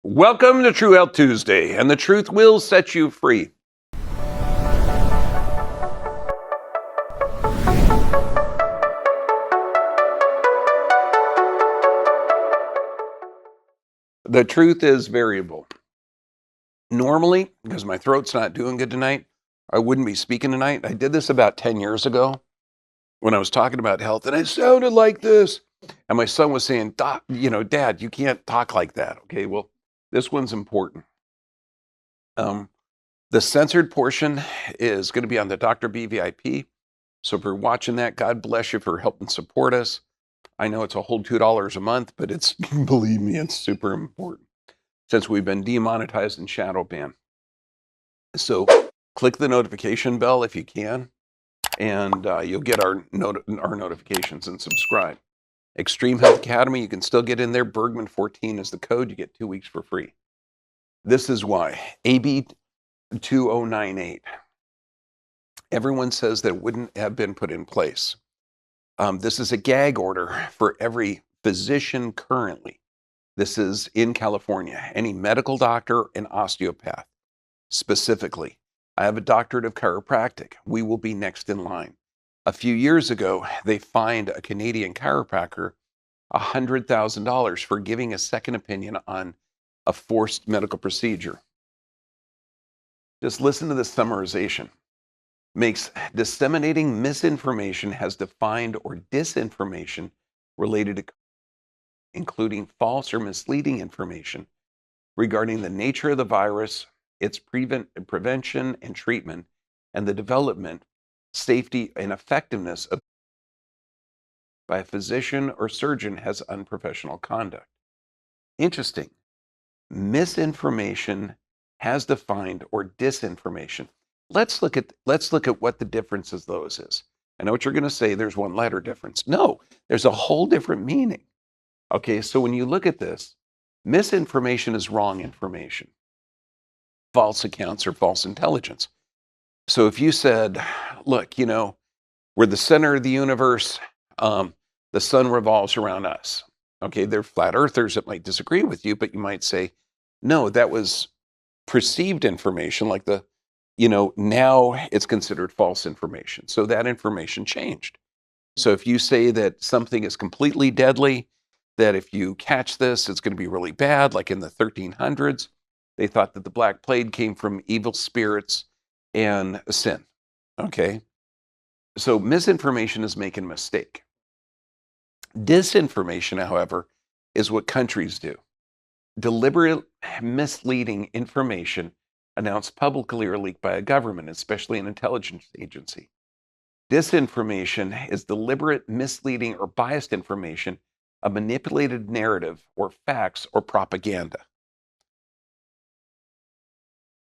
Welcome to True Health Tuesday, and the truth will set you free. The truth is variable. Normally, because my throat's not doing good tonight, I wouldn't be speaking tonight. I did this about 10 years ago when I was talking about health, and I sounded like this. And my son was saying, Dad, you can't talk like that. Okay, well, this one's important. The censored portion is going to be on the Dr. B VIP. So if you're watching that, God bless you for helping support us. I know it's a whole $2 a month, but it's, believe me, it's super important since we've been demonetized and shadow banned. So click the notification bell if you can, and you'll get our notifications and subscribe. Extreme Health Academy, you can still get in there. Bergman 14 is the code. You get 2 weeks for free. This is why. AB 2098. Everyone says that it wouldn't have been put in place. This is a gag order for every physician currently. This is in California. Any medical doctor and osteopath, specifically. I have a doctorate of chiropractic. We will be next in line. A few years ago, they fined a Canadian chiropractor $100,000 for giving a second opinion on a forced medical procedure. Just listen to this summarization. Makes disseminating misinformation has defined or disinformation related to, including false or misleading information regarding the nature of the virus, its prevention and treatment, and the development, safety, and effectiveness of by a physician or surgeon has unprofessional conduct. Interesting. Misinformation has defined or disinformation. Let's look at what the difference of those is. I know what you're going to say, there's one letter difference. No, there's a whole different meaning. Okay, so when you look at this, misinformation is wrong information. False accounts or false intelligence. So if you said, look, we're the center of the universe, the sun revolves around us. Okay, they're flat earthers that might disagree with you, but you might say, no, that was perceived information, like now it's considered false information. So that information changed. So if you say that something is completely deadly, that if you catch this, it's going to be really bad, like in the 1300s, they thought that the Black Plague came from evil spirits and sin. Okay? So misinformation is making a mistake. Disinformation, however, is what countries do. Deliberate misleading information announced publicly or leaked by a government, especially an intelligence agency. Disinformation is deliberate, misleading, or biased information, a manipulated narrative or facts or propaganda.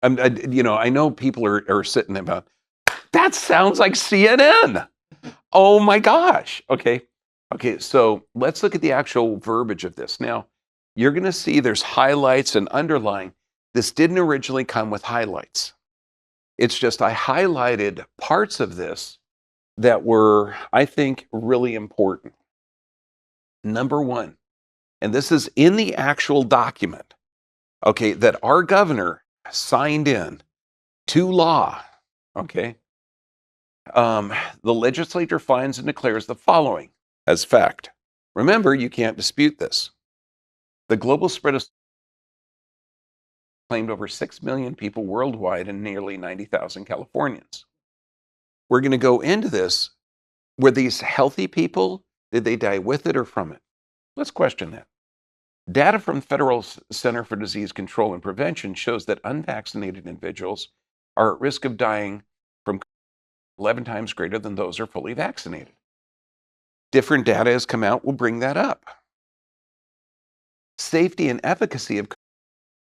I know people are sitting there about, that sounds like CNN. Oh my gosh. Okay, so let's look at the actual verbiage of this. Now, you're going to see there's highlights and underline. This didn't originally come with highlights. It's just I highlighted parts of this that were, I think, really important. Number one, and this is in the actual document, okay, that our governor signed in to law, okay? The legislature finds and declares the following as fact. Remember, you can't dispute this. The global spread of claimed over 6 million people worldwide and nearly 90,000 Californians. We're going to go into this. Were these healthy people? Did they die with it or from it? Let's question that. Data from Federal Center for Disease Control and Prevention shows that unvaccinated individuals are at risk of dying from 11 times greater than those who are fully vaccinated. Different data has come out, will bring that up. Safety and efficacy of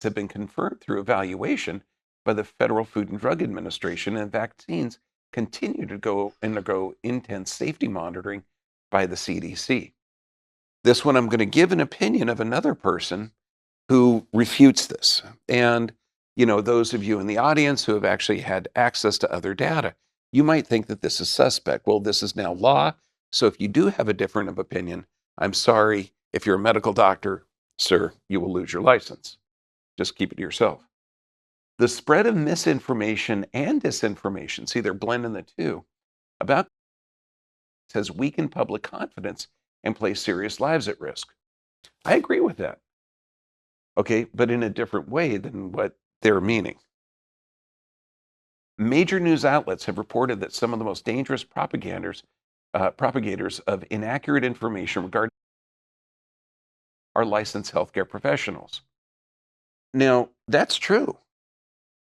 have been confirmed through evaluation by the Federal Food and Drug Administration, and vaccines continue to undergo intense safety monitoring by the CDC. This one, I'm going to give an opinion of another person who refutes this. And, those of you in the audience who have actually had access to other data, you might think that this is suspect. Well, this is now law. So if you do have a different opinion, I'm sorry. If you're a medical doctor, sir, you will lose your license. Just keep it to yourself. The spread of misinformation and disinformation, see, they're blending the two, about has weakened public confidence and placed serious lives at risk. I agree with that. Okay, but in a different way than what they're meaning. Major news outlets have reported that some of the most dangerous propagators of inaccurate information regarding are licensed healthcare professionals. Now, that's true.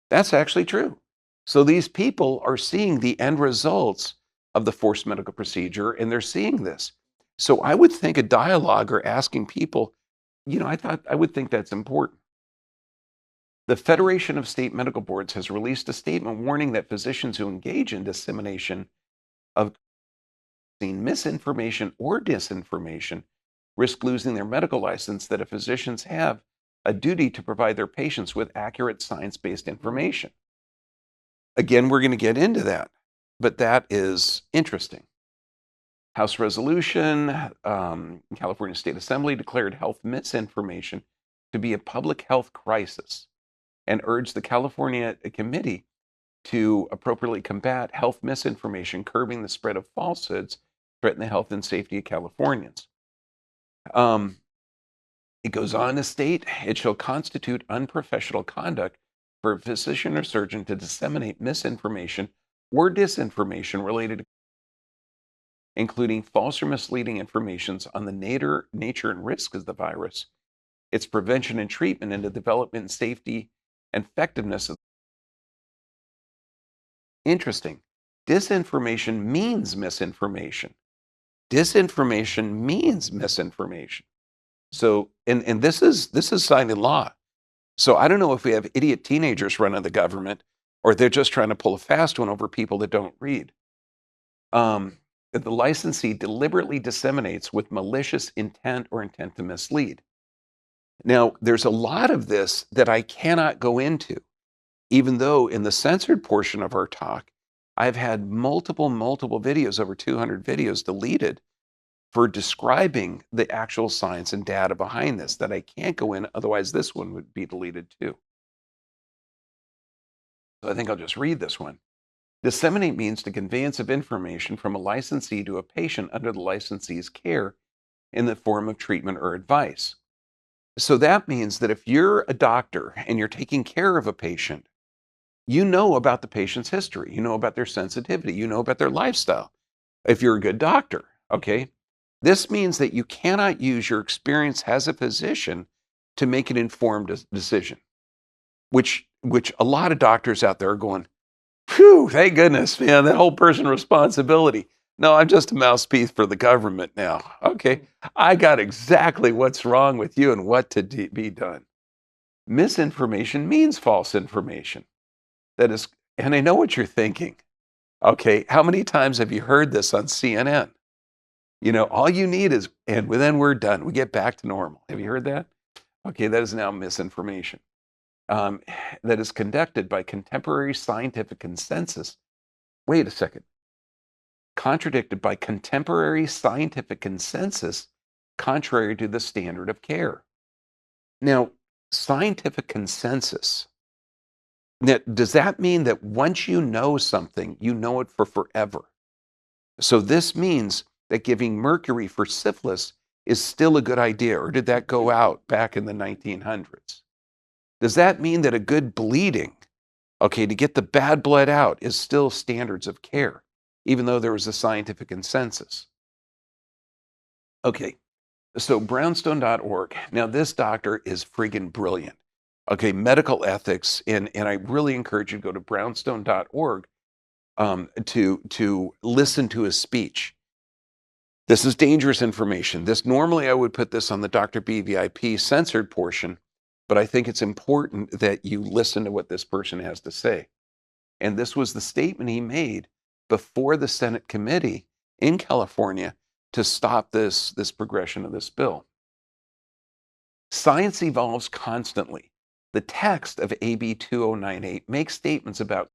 That's actually true. So these people are seeing the end results of the forced medical procedure, and they're seeing this. So I would think a dialogue or asking people, I would think that's important. The Federation of State Medical Boards has released a statement warning that physicians who engage in dissemination of misinformation or disinformation risk losing their medical license, that physicians have a duty to provide their patients with accurate science-based information. Again, we're going to get into that, but that is interesting. House resolution, California State Assembly declared health misinformation to be a public health crisis and urged the California Committee to appropriately combat health misinformation, curbing the spread of falsehoods, threaten the health and safety of Californians. It goes on to state, it shall constitute unprofessional conduct for a physician or surgeon to disseminate misinformation or disinformation related to, including false or misleading informations on the nature and risk of the virus, its prevention and treatment, and the development, safety, and effectiveness of. Interesting. Disinformation means misinformation. Disinformation means misinformation. So, and this is signed in law. So I don't know if we have idiot teenagers running the government, or they're just trying to pull a fast one over people that don't read. The licensee deliberately disseminates with malicious intent or intent to mislead. Now, there's a lot of this that I cannot go into, even though in the censored portion of our talk, I've had multiple videos, over 200 videos deleted for describing the actual science and data behind this that I can't go in, otherwise this one would be deleted too. So I think I'll just read this one. Disseminate means the conveyance of information from a licensee to a patient under the licensee's care in the form of treatment or advice. So that means that if you're a doctor and you're taking care of a patient, you know about the patient's history, you know about their sensitivity, you know about their lifestyle. If you're a good doctor, okay? This means that you cannot use your experience as a physician to make an informed decision, which a lot of doctors out there are going, phew, thank goodness, man, that whole person responsibility. No, I'm just a mouthpiece for the government now. Okay, I got exactly what's wrong with you and what to be done. Misinformation means false information. That is, and I know what you're thinking. Okay, how many times have you heard this on CNN? All you need is, and then we're done. We get back to normal. Have you heard that? Okay, that is now misinformation. That is conducted by contemporary scientific consensus. Wait a second. Contradicted by contemporary scientific consensus, contrary to the standard of care. Now, scientific consensus. Now, does that mean that once you know something, you know it for forever? So this means that giving mercury for syphilis is still a good idea, or did that go out back in the 1900s? Does that mean that a good bleeding, okay, to get the bad blood out, is still standards of care, even though there was a scientific consensus? Okay, so brownstone.org. Now, this doctor is friggin' brilliant. Okay, medical ethics, and I really encourage you to go to brownstone.org to listen to his speech. This is dangerous information. Normally I would put this on the Dr. BVIP censored portion, but I think it's important that you listen to what this person has to say. And this was the statement he made before the Senate committee in California to stop this progression of this bill. Science evolves constantly. The text of AB 2098 makes statements about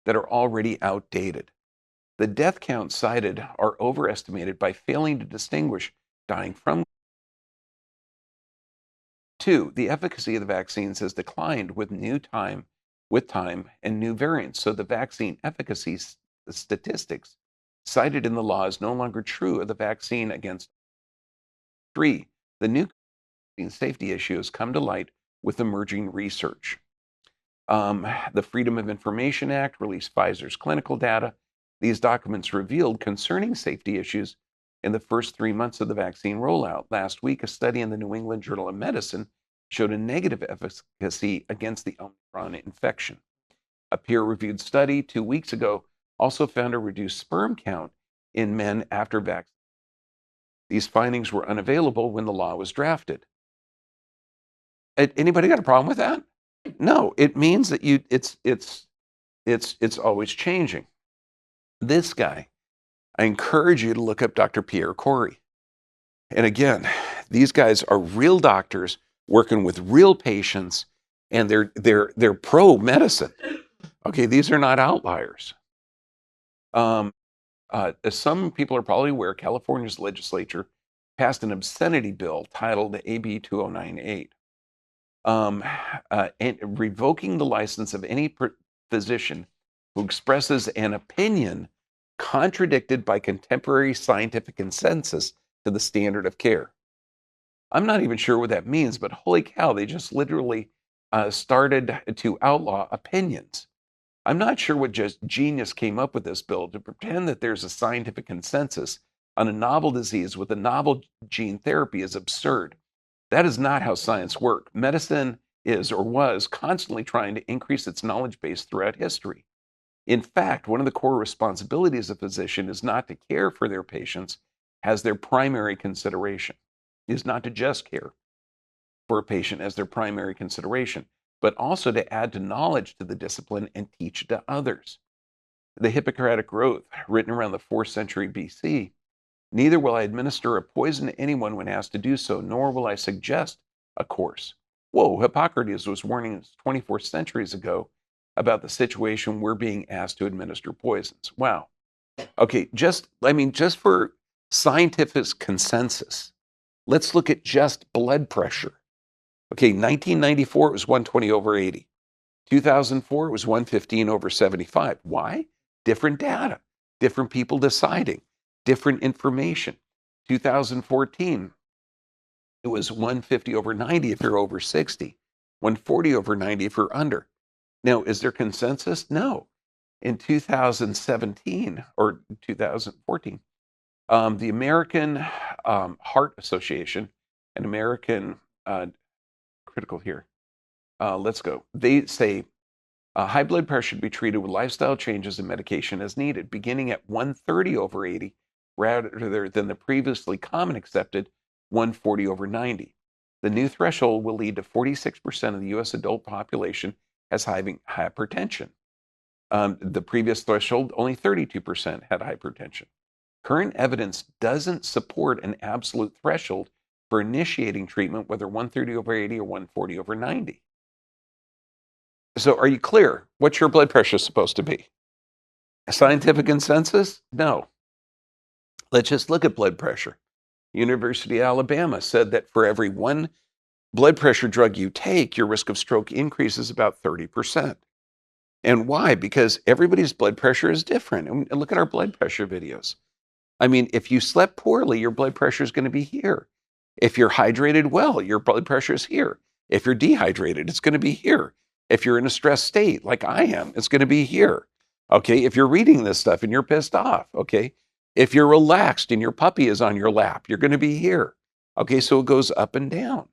that are already outdated. The death counts cited are overestimated by failing to distinguish dying from Two, the efficacy of the vaccines has declined with time and new variants. So the vaccine efficacy statistics cited in the law is no longer true of the vaccine against. Three, the new safety issue has come to light with emerging research. The Freedom of Information Act released Pfizer's clinical data. These documents revealed concerning safety issues in the first 3 months of the vaccine rollout. Last week, a study in the New England Journal of Medicine showed a negative efficacy against the Omicron infection. A peer-reviewed study 2 weeks ago also found a reduced sperm count in men after vaccine. These findings were unavailable when the law was drafted. Anybody got a problem with that? No, it means that it's always changing. This guy, I encourage you to look up Dr. Pierre Corey. And again, these guys are real doctors working with real patients, and they're pro medicine. Okay, these are not outliers. Some people are probably aware California's legislature passed an obscenity bill titled AB 2098, and revoking the license of any physician who expresses an opinion contradicted by contemporary scientific consensus to the standard of care. I'm not even sure what that means, but holy cow, they just literally started to outlaw opinions. I'm not sure what just genius came up with this bill to pretend that there's a scientific consensus on a novel disease with a novel gene therapy is absurd. That is not how science works. Medicine is or was constantly trying to increase its knowledge base throughout history. In fact, one of the core responsibilities of a physician is not to care for their patients as their primary consideration, is not to just care for a patient as their primary consideration, but also to add to knowledge to the discipline and teach it to others. The Hippocratic Oath, written around the 4th century BC, neither will I administer a poison to anyone when asked to do so, nor will I suggest a course. Whoa, Hippocrates was warning us 24 centuries ago about the situation we're being asked to administer poisons. Wow. Okay, just for scientific consensus, let's look at just blood pressure. Okay, 1994, it was 120/80. 2004, it was 115/75. Why? Different data, different people deciding, different information. 2014, it was 150/90 if you're over 60, 140/90 if you're under. Now, is there consensus? No. In 2017 or 2014, the American Heart Association and American critical here. Let's go. They say high blood pressure should be treated with lifestyle changes and medication as needed, beginning at 130/80 rather than the previously common accepted 140/90. The new threshold will lead to 46% of the U.S. adult population has hypertension. The previous threshold, only 32% had hypertension. Current evidence doesn't support an absolute threshold for initiating treatment, whether 130/80 or 140/90. So are you clear? What's your blood pressure supposed to be? A scientific consensus? No. Let's just look at blood pressure. University of Alabama said that for every one blood pressure drug you take, your risk of stroke increases about 30%. And why? Because everybody's blood pressure is different. And look at our blood pressure videos. I mean, if you slept poorly, your blood pressure is going to be here. If you're hydrated well, your blood pressure is here. If you're dehydrated, it's going to be here. If you're in a stressed state, like I am, it's going to be here. Okay, if you're reading this stuff and you're pissed off, okay? If you're relaxed and your puppy is on your lap, you're going to be here. Okay, so it goes up and down.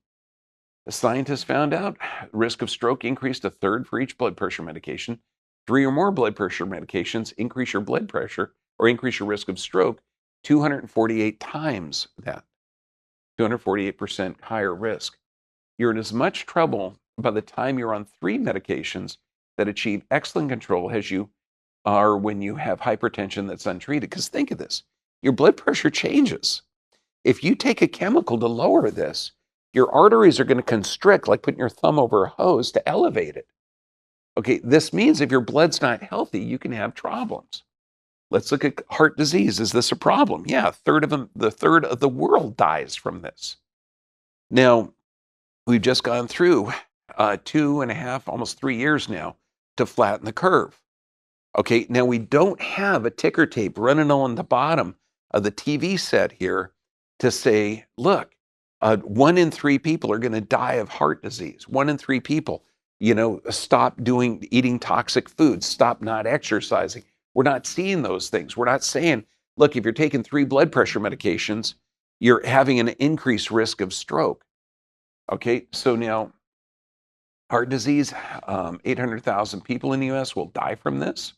The scientists found out risk of stroke increased a third for each blood pressure medication. 3 or more blood pressure medications increase your blood pressure or increase your risk of stroke 248 times that. 248% higher risk. You're in as much trouble by the time you're on 3 medications that achieve excellent control as you are when you have hypertension that's untreated. Because think of this, your blood pressure changes. If you take a chemical to lower this, your arteries are going to constrict, like putting your thumb over a hose to elevate it. Okay, this means if your blood's not healthy, you can have problems. Let's look at heart disease. Is this a problem? Yeah, the third of the world dies from this. Now, We've just gone through 2.5, almost 3 years now to flatten the curve. Okay, now we don't have a ticker tape running on the bottom of the TV set here to say, look, 1 in 3 people are going to die of heart disease. 1 in 3 people, stop eating toxic foods, stop not exercising. We're not seeing those things. We're not saying, look, if you're taking 3 blood pressure medications, you're having an increased risk of stroke. Okay, so now heart disease, 800,000 people in the US will die from this.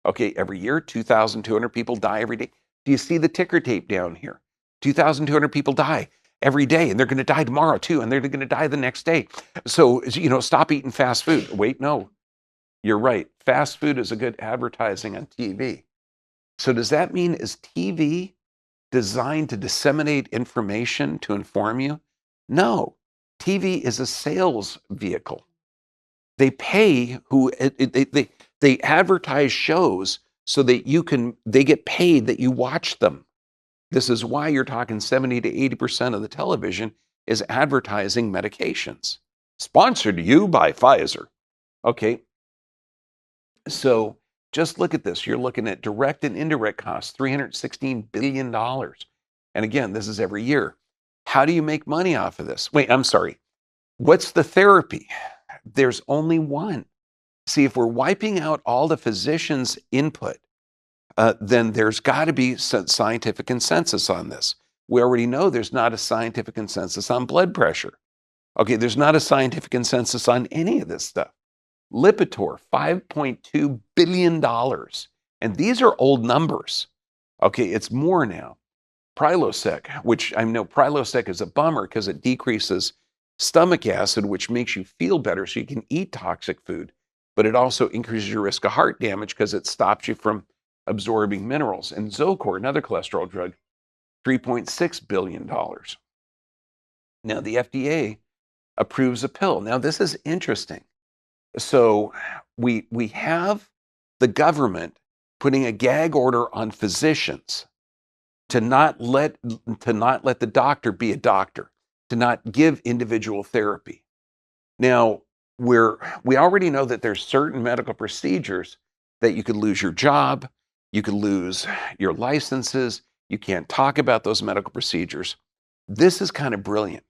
Okay, every year, 2,200 people die every day. Do you see the ticker tape down here? 2,200 people die every day, and they're going to die tomorrow too, and they're going to die the next day. So, stop eating fast food. Wait, no, you're right. Fast food is a good advertising on TV. So does that mean is TV designed to disseminate information to inform you? No, TV is a sales vehicle. They pay they advertise shows so that they get paid that you watch them. This is why you're talking 70 to 80% of the television is advertising medications. Sponsored to you by Pfizer. Okay, so just look at this. You're looking at direct and indirect costs, $316 billion. And again, this is every year. How do you make money off of this? Wait, I'm sorry. What's the therapy? There's only one. See, if we're wiping out all the physicians' input, then there's got to be scientific consensus on this. We already know there's not a scientific consensus on blood pressure. Okay, there's not a scientific consensus on any of this stuff. Lipitor, $5.2 billion. And these are old numbers. Okay, it's more now. Prilosec, which I know Prilosec is a bummer because it decreases stomach acid, which makes you feel better so you can eat toxic food. But it also increases your risk of heart damage because it stops you from absorbing minerals. And Zocor, another cholesterol drug, $3.6 billion. Now, the FDA approves a pill. Now, this is interesting. So we have the government putting a gag order on physicians to not let the doctor be a doctor, to not give individual therapy. Now, we already know that there's certain medical procedures that you could lose your job, you could lose your licenses, you can't talk about those medical procedures. This is kind of brilliant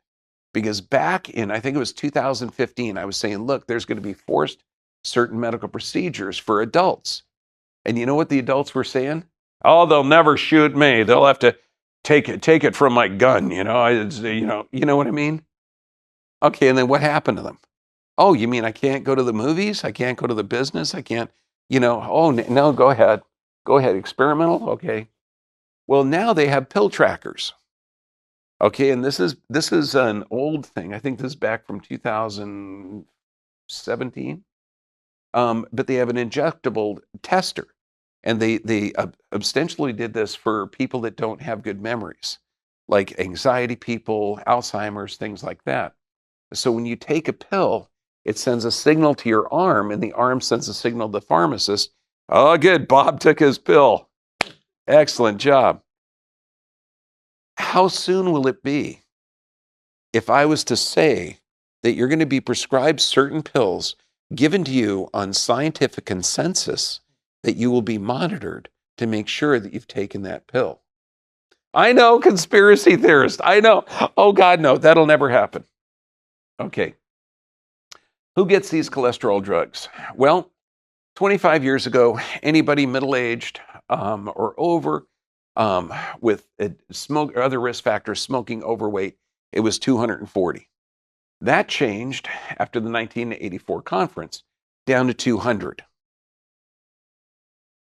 because back in, I think it was 2015, I was saying, look, there's going to be forced certain medical procedures for adults. And you know what the adults were saying? Oh, they'll never shoot me. They'll have to take it from my gun, you know what I mean? Okay, and then what happened to them? Oh, you mean I can't go to the movies? I can't go to the business? I can't, oh, no, go ahead. Go ahead, experimental? Okay. Well, now they have pill trackers. Okay, and this is an old thing. I think this is back from 2017. But they have an injectable tester. And they ostensibly did this for people that don't have good memories, like anxiety people, Alzheimer's, things like that. So when you take a pill, it sends a signal to your arm, and the arm sends a signal to the pharmacist. Oh, good, Bob took his pill. Excellent job. How soon will it be if I was to say that you're going to be prescribed certain pills given to you on scientific consensus that you will be monitored to make sure that you've taken that pill? I know, conspiracy theorist. I know. Oh, God, no, that'll never happen. Okay. Who gets these cholesterol drugs? Well, 25 years ago, anybody middle-aged or over with smoke or other risk factors, smoking, overweight, it was 240. That changed after the 1984 conference down to 200.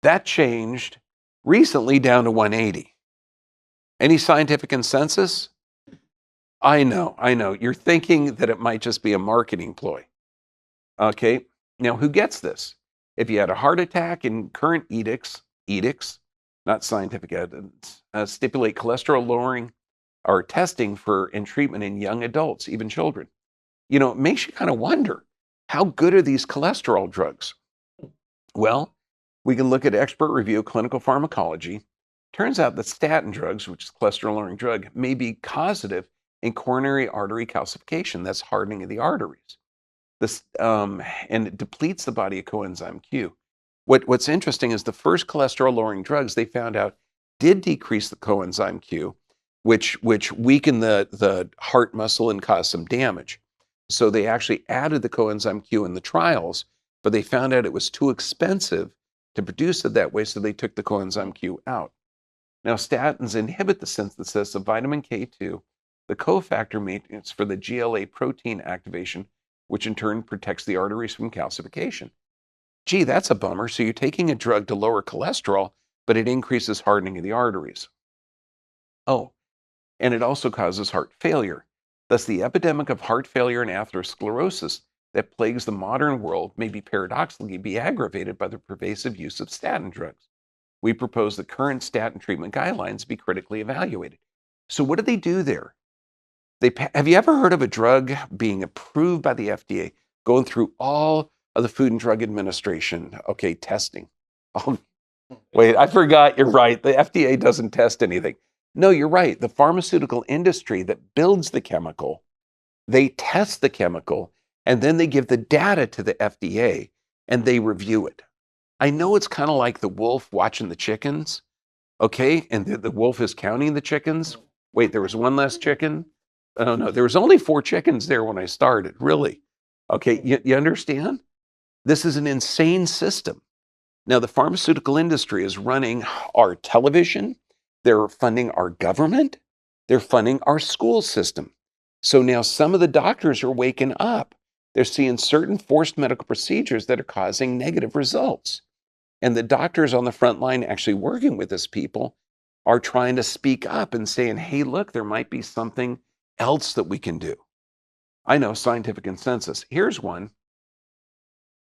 That changed recently down to 180. Any scientific consensus? I know. You're thinking that it might just be a marketing ploy. Okay, now who gets this? If you had a heart attack and current edicts, not scientific evidence, stipulate cholesterol lowering or testing for and treatment in young adults, even children. It makes you kind of wonder, how good are these cholesterol drugs? Well, we can look at expert review clinical pharmacology. Turns out that statin drugs, which is cholesterol lowering drug, may be causative in coronary artery calcification. That's hardening of the arteries. This and it depletes the body of coenzyme Q. What's interesting is the first cholesterol-lowering drugs they found out did decrease the coenzyme Q, which weakened the heart muscle and caused some damage. So they actually added the coenzyme Q in the trials, but they found out it was too expensive to produce it that way, so they took the coenzyme Q out. Now, statins inhibit the synthesis of vitamin K2, the cofactor maintenance for the GLA protein activation, which in turn protects the arteries from calcification. Gee, that's a bummer. So you're taking a drug to lower cholesterol, but it increases hardening of the arteries. Oh, and it also causes heart failure. Thus, the epidemic of heart failure and atherosclerosis that plagues the modern world may be paradoxically be aggravated by the pervasive use of statin drugs. We propose that current statin treatment guidelines be critically evaluated. So what do they do there? Have you ever heard of a drug being approved by the FDA, going through all of the Food and Drug Administration, testing? Oh, wait, I forgot, you're right. The FDA doesn't test anything. No, you're right. The pharmaceutical industry that builds the chemical, they test the chemical, and then they give the data to the FDA, and they review it. I know it's kind of like the wolf watching the chickens, and the wolf is counting the chickens. Wait, there was one less chicken? Oh, no, there was only 4 chickens there when I started, really. You understand? This is an insane system. Now, the pharmaceutical industry is running our television. They're funding our government. They're funding our school system. So now some of the doctors are waking up. They're seeing certain forced medical procedures that are causing negative results. And the doctors on the front line actually working with this people are trying to speak up and saying, hey, look, there might be something else that we can do. I know, scientific consensus. Here's one.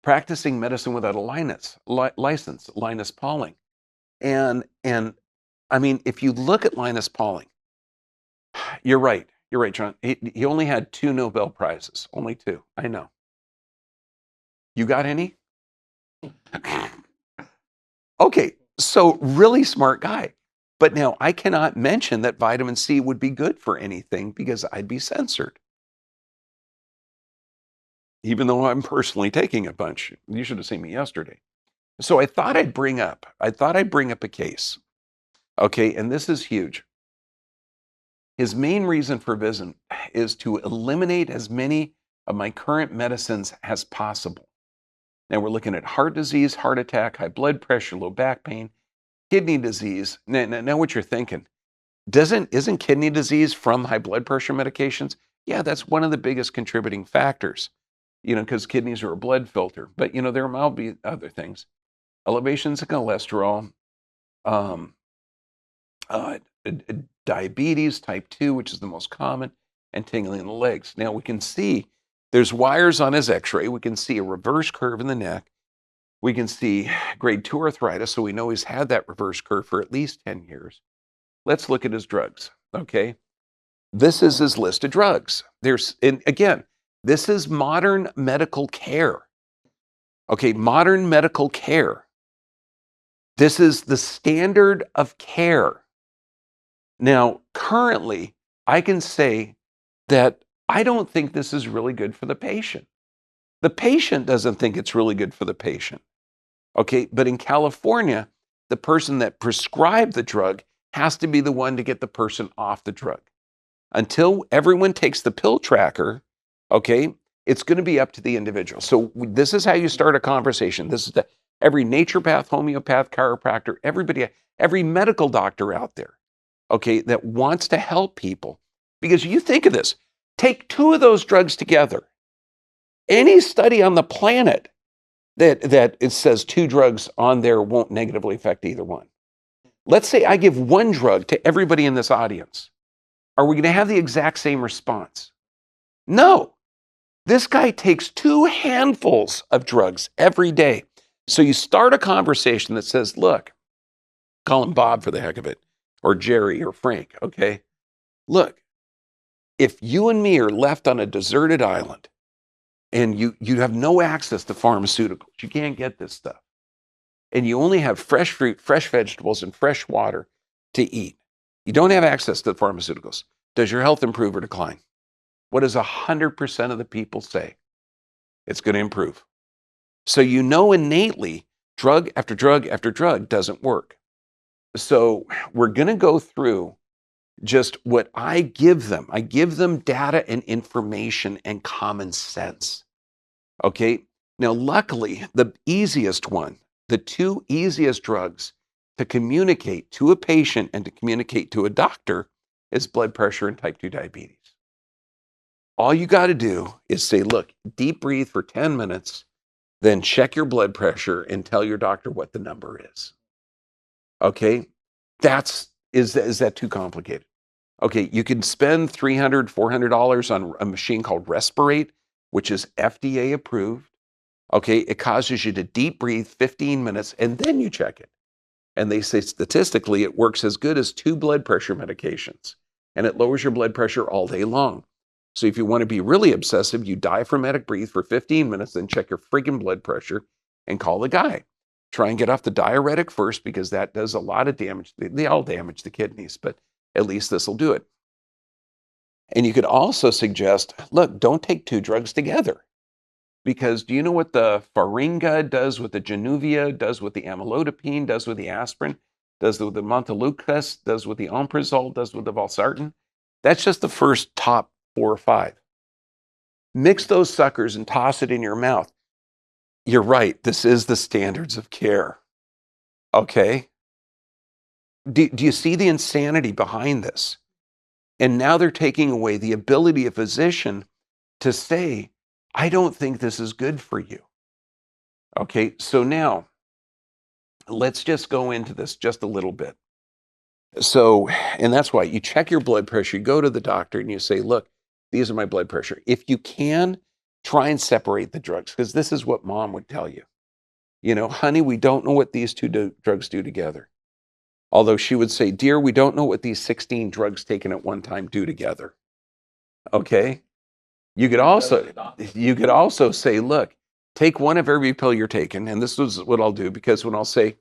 Practicing medicine without a license, Linus Pauling. And I mean, if you look at Linus Pauling, you're right, John. He only had 2 Nobel Prizes, only 2. I know. You got any? Okay, so really smart guy. But now I cannot mention that vitamin C would be good for anything because I'd be censored. Even though I'm personally taking a bunch. You should have seen me yesterday. So I thought I'd bring up a case. And this is huge. His main reason for visit is to eliminate as many of my current medicines as possible. Now we're looking at heart disease, heart attack, high blood pressure, low back pain, kidney disease. Now what you're thinking, isn't kidney disease from high blood pressure medications? Yeah, that's one of the biggest contributing factors, because kidneys are a blood filter. But, there might be other things. Elevations in cholesterol, diabetes type 2, which is the most common, and tingling in the legs. Now we can see there's wires on his x-ray. We can see a reverse curve in the neck. We can see grade 2 arthritis, so we know he's had that reverse curve for at least 10 years. Let's look at his drugs, This is his list of drugs. And again, this is modern medical care. Modern medical care. This is the standard of care. Now, currently, I can say that I don't think this is really good for the patient. The patient doesn't think it's really good for the patient. But in California, the person that prescribed the drug has to be the one to get the person off the drug. Until everyone takes the pill tracker, it's going to be up to the individual. So this is how you start a conversation. This is every naturopath, homeopath, chiropractor, every medical doctor out there, that wants to help people. Because you think of this, take 2 of those drugs together. Any study on the planet that it says 2 drugs on there won't negatively affect either one. Let's say I give 1 drug to everybody in this audience. Are we going to have the exact same response? No. This guy takes 2 handfuls of drugs every day. So you start a conversation that says, look, call him Bob for the heck of it, or Jerry or Frank, Look, if you and me are left on a deserted island and you have no access to pharmaceuticals, you can't get this stuff, and you only have fresh fruit, fresh vegetables, and fresh water to eat. You don't have access to the pharmaceuticals. Does your health improve or decline? What does 100% of the people say? It's going to improve. So you know innately, drug after drug after drug doesn't work. So we're going to go through just what I give them. I give them data and information and common sense. Okay. Now, luckily, the easiest one, the two easiest drugs to communicate to a patient and to communicate to a doctor is blood pressure and type 2 diabetes. All you got to do is say, look, deep breathe for 10 minutes, then check your blood pressure and tell your doctor what the number is. Okay. Is that too complicated? Okay. You can spend $300, $400 on a machine called Respirate, which is FDA approved. Okay. It causes you to deep breathe 15 minutes and then you check it. And they say statistically, it works as good as 2 blood pressure medications and it lowers your blood pressure all day long. So if you want to be really obsessive, you diaphragmatic breathe for 15 minutes, then check your freaking blood pressure and call the guy. Try and get off the diuretic first because that does a lot of damage. They all damage the kidneys, but at least this will do it. And you could also suggest, look, don't take 2 drugs together. Because do you know what the Faringa does with the Januvia, does with the amlodipine, does with the aspirin, does with the Montelukast, does with the omeprazole, does with the valsartan? That's just the first top 4 or 5. Mix those suckers and toss it in your mouth. You're right. This is the standards of care. Okay. Do you see the insanity behind this? And now they're taking away the ability of a physician to say, I don't think this is good for you. Okay. So now let's just go into this just a little bit. So, and that's why you check your blood pressure, you go to the doctor and you say, look, these are my blood pressure. If you can, try and separate the drugs, because this is what mom would tell you. You know, honey, we don't know what these 2 drugs do together. Although she would say, dear, we don't know what these 16 drugs taken at one time do together. Okay. You could also say, look, take one of every pill you're taking. And this is what I'll do, because when I'll say,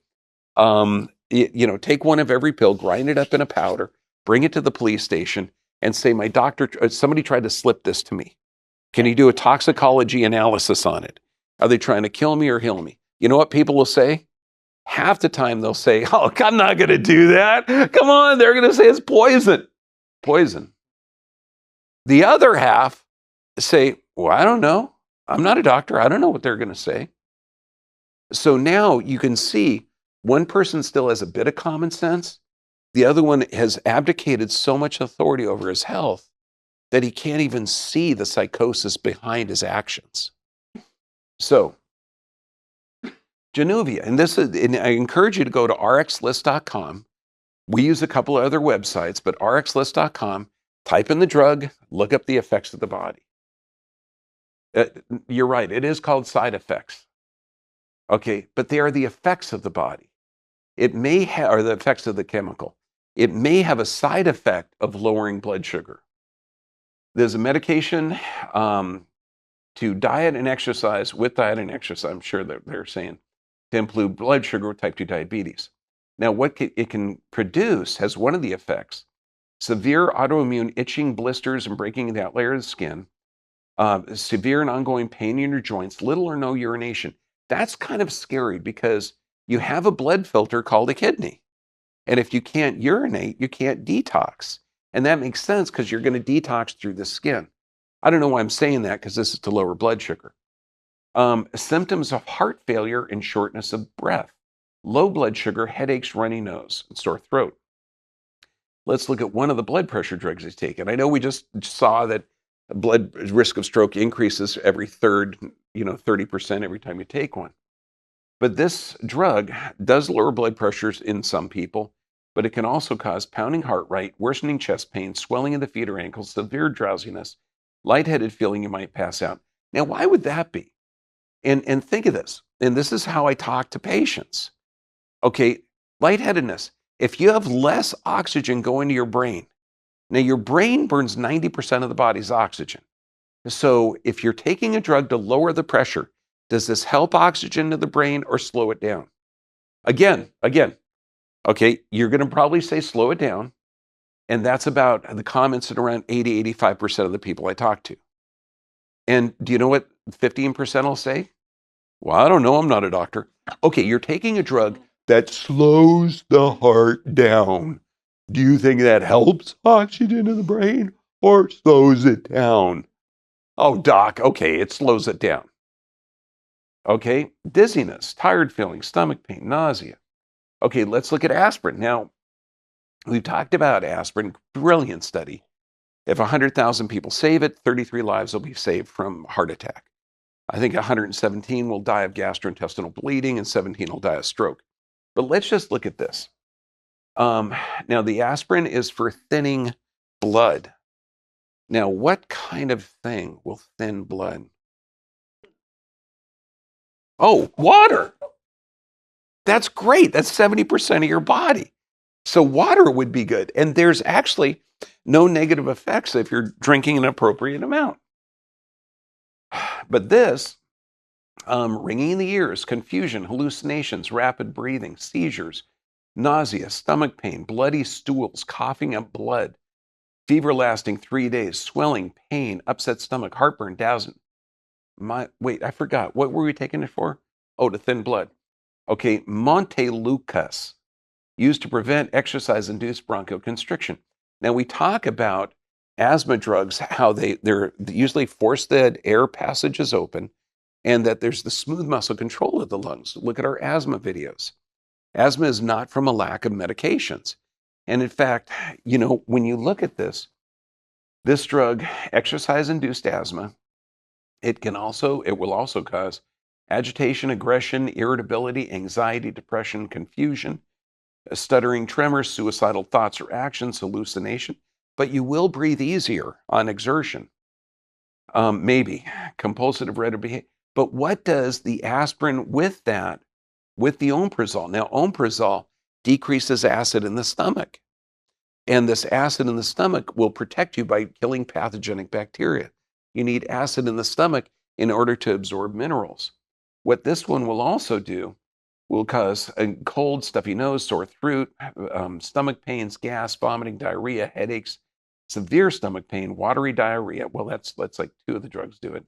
take one of every pill, grind it up in a powder, bring it to the police station and say, my doctor, somebody tried to slip this to me. Can you do a toxicology analysis on it? Are they trying to kill me or heal me? You know what people will say? Half the time they'll say, oh, I'm not going to do that. Come on. They're going to say it's poison. Poison. The other half say, well, I don't know. I'm not a doctor. I don't know what they're going to say. So now you can see one person still has a bit of common sense. The other one has abdicated so much authority over his health that he can't even see the psychosis behind his actions. So, Januvia, and I encourage you to go to rxlist.com. We use a couple of other websites, but rxlist.com, type in the drug, look up the effects of the body. You're right, it is called side effects. Okay, but they are the effects of the body. It may have, or the effects of the chemical. It may have a side effect of lowering blood sugar. There's a medication to diet and exercise, with diet and exercise, I'm sure they're saying, to improve blood sugar with type 2 diabetes. Now, what it can produce has one of the effects, severe autoimmune itching, blisters, and breaking of the outer layer of the skin, severe and ongoing pain in your joints, little or no urination. That's kind of scary because you have a blood filter called a kidney. And if you can't urinate, you can't detox. And that makes sense because you're going to detox through the skin. I don't know why I'm saying that, because this is to lower blood sugar. Symptoms of heart failure and shortness of breath, low blood sugar, headaches, runny nose, and sore throat. Let's look at one of the blood pressure drugs he's taken. I know we just saw that blood risk of stroke increases every 30% every time you take one. But this drug does lower blood pressures in some people, but it can also cause pounding heart rate, worsening chest pain, swelling of the feet or ankles, severe drowsiness, lightheaded feeling you might pass out. Now, why would that be? And think of this, and this is how I talk to patients. Okay, lightheadedness. If you have less oxygen going to your brain, now your brain burns 90% of the body's oxygen. So if you're taking a drug to lower the pressure, does this help oxygen to the brain or slow it down? Again, okay, you're going to probably say slow it down. And that's about the comments at around 80-85% of the people I talk to. And do you know what 15% will say? Well, I don't know. I'm not a doctor. Okay, you're taking a drug that slows the heart down. Do you think that helps oxygen in the brain or slows it down? Oh, doc, okay, it slows it down. Okay, dizziness, tired feeling, stomach pain, nausea. Okay, let's look at aspirin. Now, we've talked about aspirin, brilliant study. If 100,000 people save it, 33 lives will be saved from heart attack. I think 117 will die of gastrointestinal bleeding and 17 will die of stroke. But let's just look at this. Now, the aspirin is for thinning blood. Now, what kind of thing will thin blood? Oh, water. That's great. That's 70% of your body. So water would be good. And there's actually no negative effects if you're drinking an appropriate amount. But this, ringing in the ears, confusion, hallucinations, rapid breathing, seizures, nausea, stomach pain, bloody stools, coughing up blood, fever lasting 3 days, swelling, pain, upset stomach, heartburn, drowsiness. Wait, I forgot. What were we taking it for? Oh, to thin blood. Okay, Montelukast, used to prevent exercise-induced bronchoconstriction. Now, we talk about asthma drugs, how they're usually force the air passages open, and that there's the smooth muscle control of the lungs. Look at our asthma videos. Asthma is not from a lack of medications. And in fact, when you look at this drug, exercise-induced asthma, it will also cause agitation, aggression, irritability, anxiety, depression, confusion, stuttering, tremors, suicidal thoughts or actions, hallucination. But you will breathe easier on exertion. Maybe compulsive repetitive behavior. But what does the aspirin with the omeprazole? Now, omeprazole decreases acid in the stomach. And this acid in the stomach will protect you by killing pathogenic bacteria. You need acid in the stomach in order to absorb minerals. What this one will also do will cause a cold, stuffy nose, sore throat, stomach pains, gas, vomiting, diarrhea, headaches, severe stomach pain, watery diarrhea. Well, that's like 2 of the drugs do it.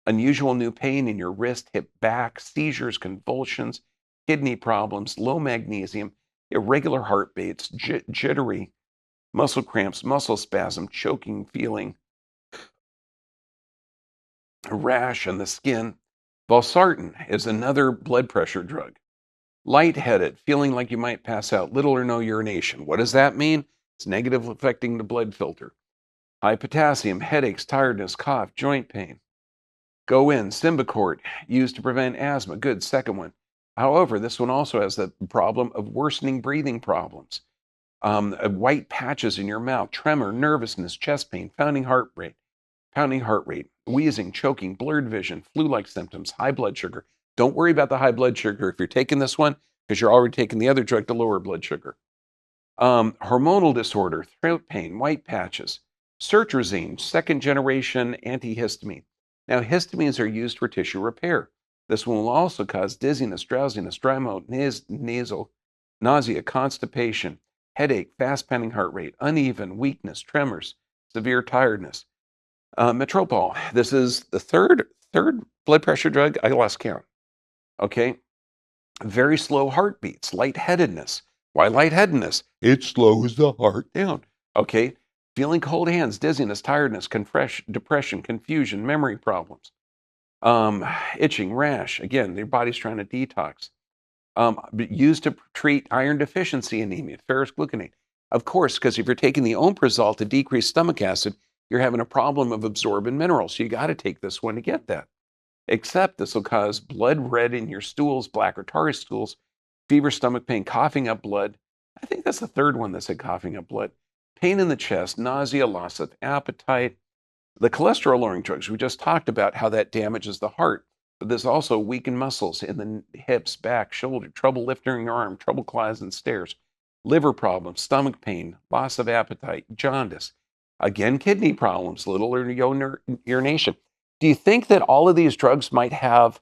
Unusual new pain in your wrist, hip, back, seizures, convulsions, kidney problems, low magnesium, irregular heartbeats, jittery, muscle cramps, muscle spasm, choking feeling, a rash on the skin. Valsartan is another blood pressure drug. Lightheaded, feeling like you might pass out, little or no urination. What does that mean? It's negative affecting the blood filter. High potassium, headaches, tiredness, cough, joint pain. Go in, Symbicort, used to prevent asthma. Good, second one. However, this one also has the problem of worsening breathing problems. White patches in your mouth, tremor, nervousness, chest pain, pounding heart rate, wheezing, choking, blurred vision, flu-like symptoms, high blood sugar. Don't worry about the high blood sugar if you're taking this one, because you're already taking the other drug to lower blood sugar. Hormonal disorder, throat pain, white patches, sertrazine, second-generation antihistamine. Now, histamines are used for tissue repair. This one will also cause dizziness, drowsiness, dry mouth, nasal, nausea, constipation, headache, fast pounding heart rate, uneven, weakness, tremors, severe tiredness. Metropol, this is the third blood pressure drug. I lost count. Okay. Very slow heartbeats, lightheadedness. Why lightheadedness? It slows the heart down. Okay. Feeling cold hands, dizziness, tiredness, depression, confusion, memory problems. Itching, rash. Again, your body's trying to detox. Used to treat iron deficiency anemia, ferrous gluconate. Of course, because if you're taking the omeprazole to decrease stomach acid, you're having a problem of absorbing minerals. So you got to take this one to get that. Except this will cause blood red in your stools, black or tarry stools, fever, stomach pain, coughing up blood. I think that's the third one that said coughing up blood. Pain in the chest, nausea, loss of appetite. The cholesterol-lowering drugs, we just talked about how that damages the heart. But there's also weakened muscles in the hips, back, shoulder, trouble lifting your arm, trouble climbing stairs, liver problems, stomach pain, loss of appetite, jaundice. Again, kidney problems, little or no urination. Do you think that all of these drugs might have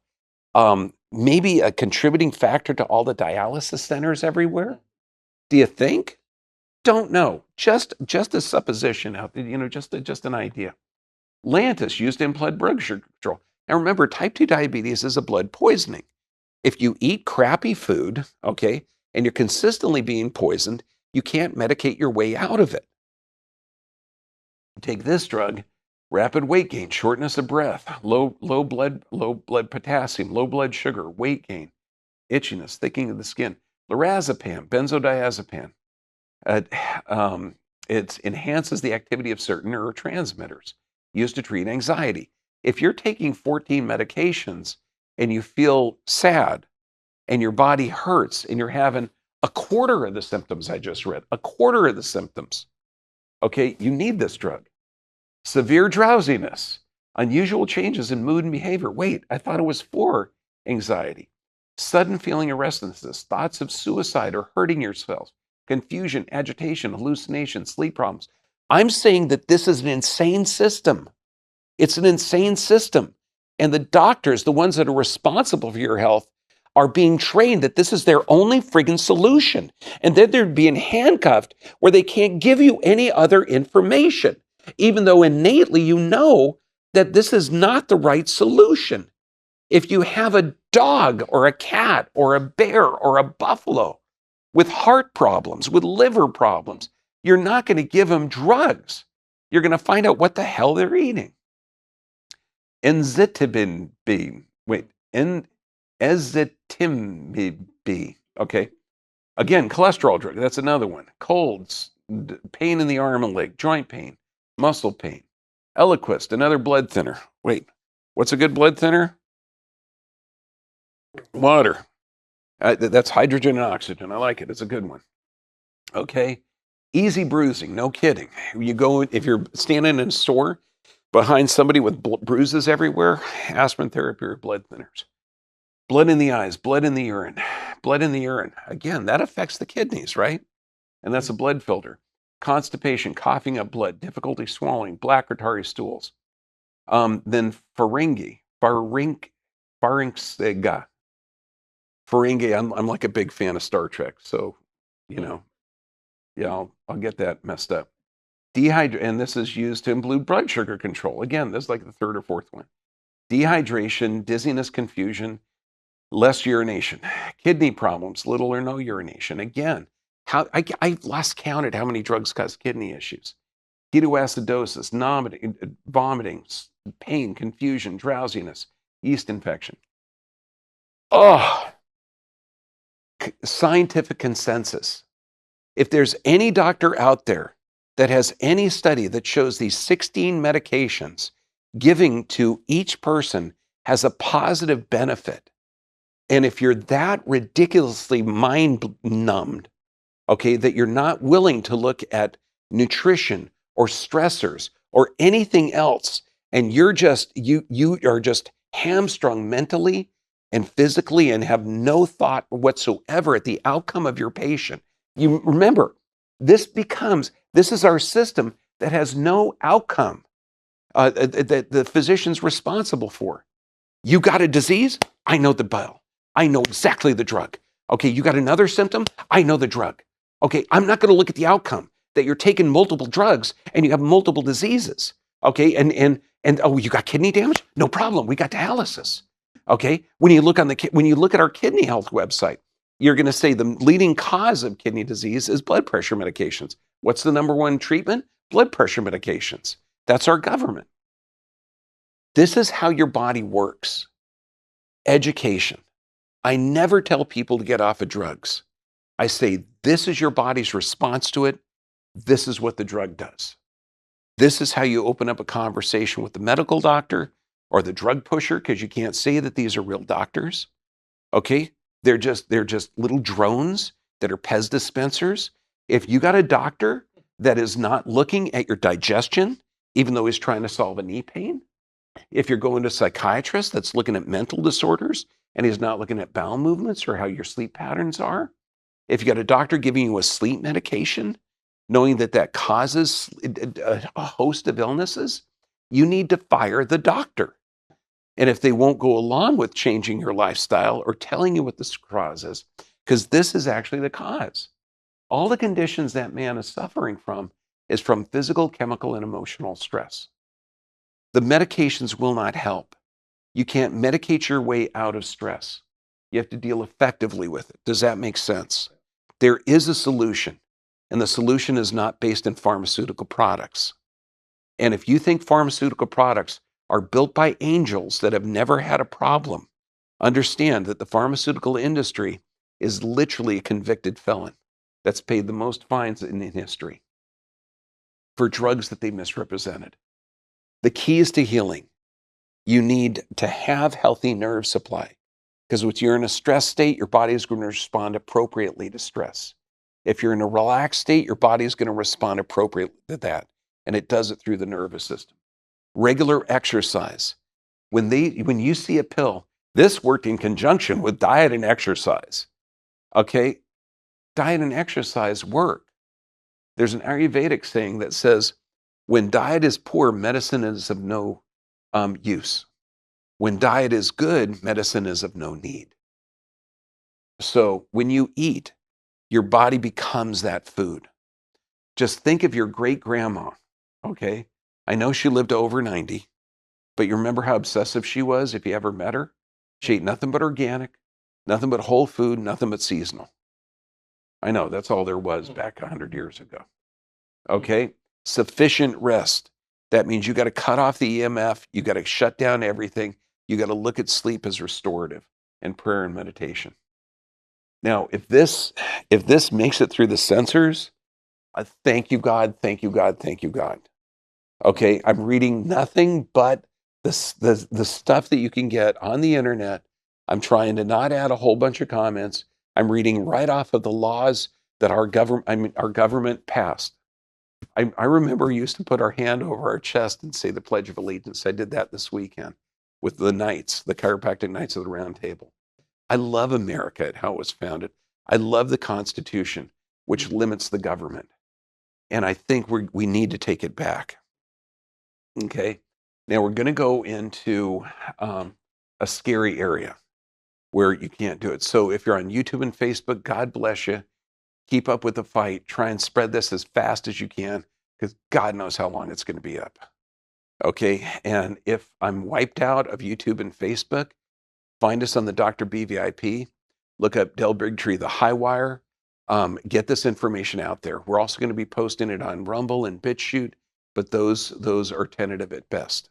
maybe a contributing factor to all the dialysis centers everywhere? Do you think? Don't know. Just a supposition out there, just an idea. Lantus used in blood sugar control. Now remember, type 2 diabetes is a blood poisoning. If you eat crappy food, okay, and you're consistently being poisoned, you can't medicate your way out of it. Take this drug, rapid weight gain, shortness of breath, low blood potassium, low blood sugar, weight gain, itchiness, thickening of the skin. Lorazepam, benzodiazepam. It enhances the activity of certain neurotransmitters used to treat anxiety. If you're taking 14 medications and you feel sad and your body hurts and you're having a quarter of the symptoms I just read, a quarter of the symptoms, okay, you need this drug. Severe drowsiness, unusual changes in mood and behavior. Wait, I thought it was for anxiety. Sudden feeling of restlessness, thoughts of suicide or hurting yourself, confusion, agitation, hallucination, sleep problems. I'm saying that this is an insane system. It's an insane system. And the doctors, the ones that are responsible for your health, are being trained that this is their only friggin' solution. And then they're being handcuffed where they can't give you any other information, even though innately you know that this is not the right solution. If you have a dog or a cat or a bear or a buffalo with heart problems, with liver problems, you're not going to give them drugs. You're going to find out what the hell they're eating. Ezetimibe, okay? Again, cholesterol drug, that's another one. Colds, pain in the arm and leg, joint pain, muscle pain. Eliquis, another blood thinner. Wait, what's a good blood thinner? Water. That's hydrogen and oxygen. I like it. It's a good one. Okay. Easy bruising. No kidding. You go, if you're standing in a store behind somebody with bruises everywhere, aspirin therapy or blood thinners. Blood in the eyes, blood in the urine, blood in the urine. Again, that affects the kidneys, right? And that's a blood filter. Constipation, coughing up blood, difficulty swallowing, black or tarry stools. Then pharyngitis. I'm like a big fan of Star Trek, so, yeah, I'll get that messed up. And this is used to improve blood sugar control. Again, this is like the third or fourth one. Dehydration, dizziness, confusion, less urination. Kidney problems, little or no urination. Again, I lost count at how many drugs cause kidney issues. Ketoacidosis, vomiting, pain, confusion, drowsiness, yeast infection. Scientific consensus. If there's any doctor out there that has any study that shows these 16 medications giving to each person has a positive benefit, and if you're that ridiculously mind-numbed, okay, that you're not willing to look at nutrition or stressors or anything else, and you are just hamstrung mentally and physically and have no thought whatsoever at the outcome of your patient. You remember, this is our system that has no outcome that the physician's responsible for. You got a disease? I know the bill. I know exactly the drug. Okay, you got another symptom? I know the drug. Okay, I'm not going to look at the outcome that you're taking multiple drugs and you have multiple diseases. Okay, and oh, you got kidney damage? No problem. We got dialysis. Okay, when you look at our kidney health website, you're going to say the leading cause of kidney disease is blood pressure medications. What's the number one treatment? Blood pressure medications. That's our government. This is how your body works. Education. I never tell people to get off of drugs. I say, this is your body's response to it. This is what the drug does. This is how you open up a conversation with the medical doctor or the drug pusher, because you can't say that these are real doctors. Okay? They're just little drones that are Pez dispensers. If you got a doctor that is not looking at your digestion, even though he's trying to solve a knee pain, if you're going to a psychiatrist that's looking at mental disorders and he's not looking at bowel movements or how your sleep patterns are, if you got a doctor giving you a sleep medication, knowing that causes a host of illnesses, you need to fire the doctor. And if they won't go along with changing your lifestyle or telling you what the cause is, because this is actually the cause. All the conditions that man is suffering from is from physical, chemical, and emotional stress. The medications will not help. You can't medicate your way out of stress. You have to deal effectively with it. Does that make sense? There is a solution, and the solution is not based in pharmaceutical products. And if you think pharmaceutical products are built by angels that have never had a problem, understand that the pharmaceutical industry is literally a convicted felon that's paid the most fines in history for drugs that they misrepresented. The keys to healing: you need to have healthy nerve supply, because if you're in a stress state, your body is going to respond appropriately to stress. If you're in a relaxed state, your body is going to respond appropriately to that, and it does it through the nervous system. Regular exercise. When you see a pill, this worked in conjunction with diet and exercise. Okay? Diet and exercise work. There's an Ayurvedic saying that says, when diet is poor, medicine is of no use. When diet is good, medicine is of no need. So when you eat, your body becomes that food. Just think of your great grandma, okay? I know she lived to over 90, but you remember how obsessive she was if you ever met her? She ate nothing but organic, nothing but whole food, nothing but seasonal. I know, that's all there was back 100 years ago. Okay? Sufficient rest. That means you got to cut off the EMF, you got to shut down everything, you got to look at sleep as restorative and prayer and meditation. Now, if this makes it through the sensors, thank you, God, thank you, God, thank you, God. Okay, I'm reading nothing but the stuff that you can get on the internet. I'm trying to not add a whole bunch of comments. I'm reading right off of the laws that our government passed. I remember we used to put our hand over our chest and say the Pledge of Allegiance. I did that this weekend with the Knights, the chiropractic Knights of the Round Table. I love America and how it was founded. I love the Constitution, which limits the government. And I think we need to take it back. Okay. Now we're going to go into a scary area where you can't do it. So if you're on YouTube and Facebook, God bless you. Keep up with the fight. Try and spread this as fast as you can, because God knows how long it's going to be up. Okay. And if I'm wiped out of YouTube and Facebook, find us on the Dr. B VIP. Look up Del Bigtree, the High Wire. Get this information out there. We're also going to be posting it on Rumble and BitChute, but those are tentative at best.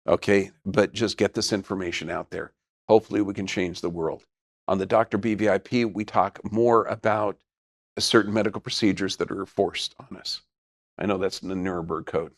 Okay, but just get this information out there. Hopefully we can change the world. On the Dr. B VIP, we talk more about certain medical procedures that are forced on us. I know that's in the Nuremberg Code.